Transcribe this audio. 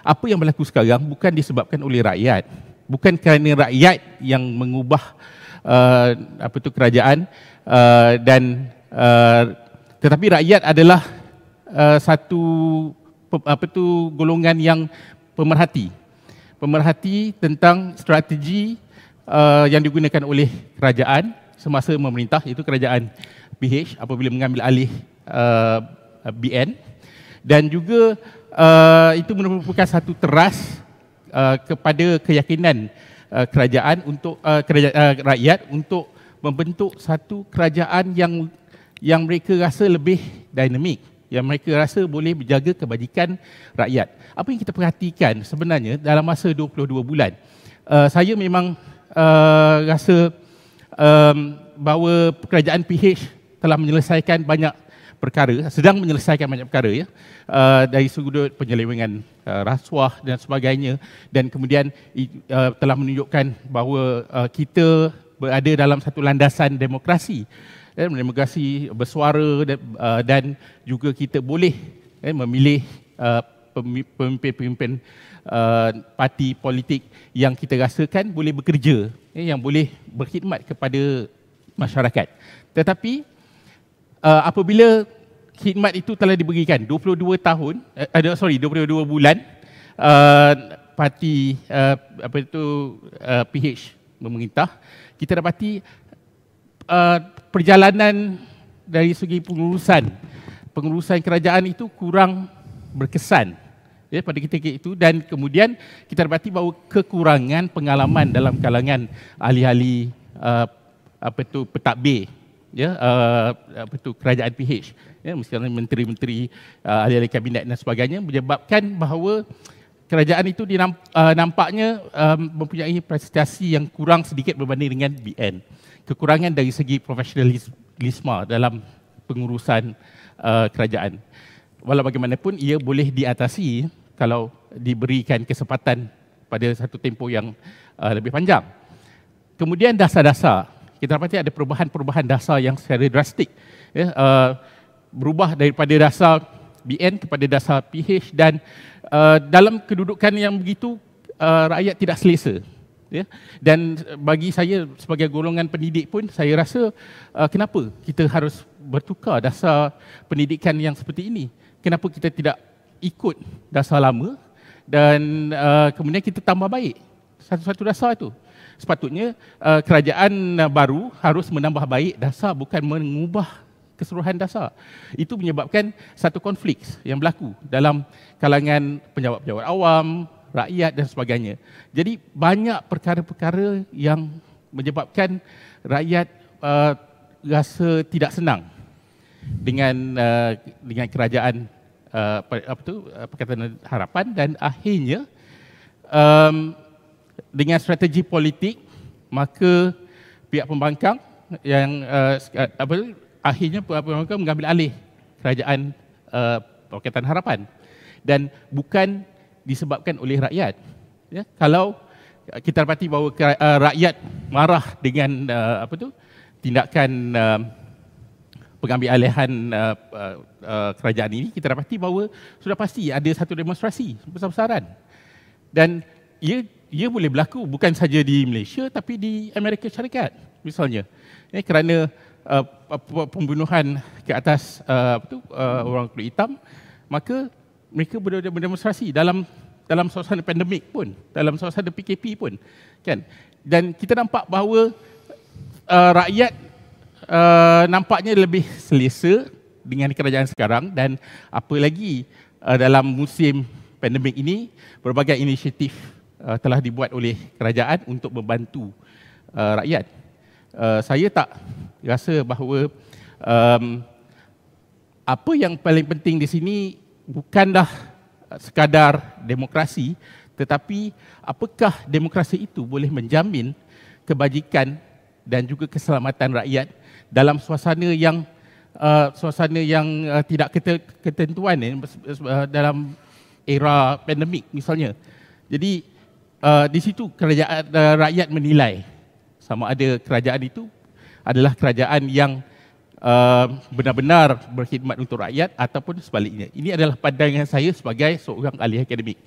apa yang berlaku sekarang bukan disebabkan oleh rakyat, bukan kerana rakyat yang mengubah kerajaan, dan tetapi rakyat adalah satu golongan yang pemerhati tentang strategi yang digunakan oleh kerajaan semasa memerintah, iaitu kerajaan PH apabila mengambil alih BN, dan juga itu merupakan satu teras kepada keyakinan kerajaan untuk rakyat untuk membentuk satu kerajaan yang mereka rasa lebih dinamik, yang mereka rasa boleh menjaga kebajikan rakyat. Apa yang kita perhatikan sebenarnya dalam masa 22 bulan, saya memang rasa bahawa kerajaan PH telah menyelesaikan banyak perkara, sedang menyelesaikan banyak perkara, ya, dari sudut penyelewengan rasuah dan sebagainya, dan kemudian telah menunjukkan bahawa kita berada dalam satu landasan demokrasi, demokrasi bersuara, dan juga kita boleh memilih pemimpin-pemimpin parti politik yang kita rasakan boleh bekerja, yang boleh berkhidmat kepada masyarakat. Tetapi apabila khidmat itu telah diberikan 22 bulan, parti PH memerintah, kita dapati perjalanan dari segi pengurusan kerajaan itu kurang berkesan, ya, pada ketika itu, dan kemudian kita dapati bahawa kekurangan pengalaman dalam kalangan ahli-ahli pentadbir, ya, kerajaan PH, ya, misalnya menteri-menteri, ahli-ahli kabinet dan sebagainya, menyebabkan bahawa kerajaan itu nampaknya mempunyai prestasi yang kurang sedikit berbanding dengan BN. Kekurangan dari segi profesionalisme dalam pengurusan kerajaan. Walau bagaimanapun ia boleh diatasi kalau diberikan kesempatan pada satu tempoh yang lebih panjang. Kemudian dasar-dasar, kita dapati ada perubahan-perubahan dasar yang secara drastik, ya, berubah daripada dasar BN kepada dasar PH, dan dalam kedudukan yang begitu rakyat tidak selesa, ya. Dan bagi saya sebagai golongan pendidik pun, saya rasa kenapa kita harus bertukar dasar pendidikan yang seperti ini? Kenapa kita tidak ikut dasar lama dan kemudian kita tambah baik satu-satu dasar itu? Sepatutnya kerajaan baru harus menambah baik dasar, bukan mengubah keseluruhan dasar. Itu menyebabkan satu konflik yang berlaku dalam kalangan pejabat-pejabat awam, rakyat dan sebagainya. Jadi banyak perkara-perkara yang menyebabkan rakyat rasa tidak senang dengan kerajaan Pakatan Harapan, dan akhirnya dengan strategi politik, maka pihak pembangkang yang akhirnya pihak pembangkang mengambil alih kerajaan Pakatan Harapan, dan bukan disebabkan oleh rakyat, ya. Kalau kita dapati bahawa rakyat marah dengan tindakan pengambil alihan kerajaan ini, kita dapati bahawa sudah pasti ada satu demonstrasi besar-besaran, dan ia boleh berlaku bukan saja di Malaysia tapi di Amerika Syarikat misalnya, ya, kerana pembunuhan ke atas orang kulit hitam, maka mereka berdemonstrasi dalam suasana pandemik pun, dalam suasana PKP pun, kan. Dan kita nampak bahawa rakyat nampaknya lebih selesa dengan kerajaan sekarang, dan apa lagi dalam musim pandemik ini berbagai inisiatif telah dibuat oleh kerajaan untuk membantu rakyat. Saya tak rasa bahawa apa yang paling penting di sini bukanlah sekadar demokrasi, tetapi apakah demokrasi itu boleh menjamin kebajikan dan juga keselamatan rakyat dalam suasana yang tidak ketentuan, dalam era pandemik misalnya. Jadi di situ rakyat menilai sama ada kerajaan itu adalah kerajaan yang benar-benar berkhidmat untuk rakyat ataupun sebaliknya. Ini adalah pandangan saya sebagai seorang ahli akademik.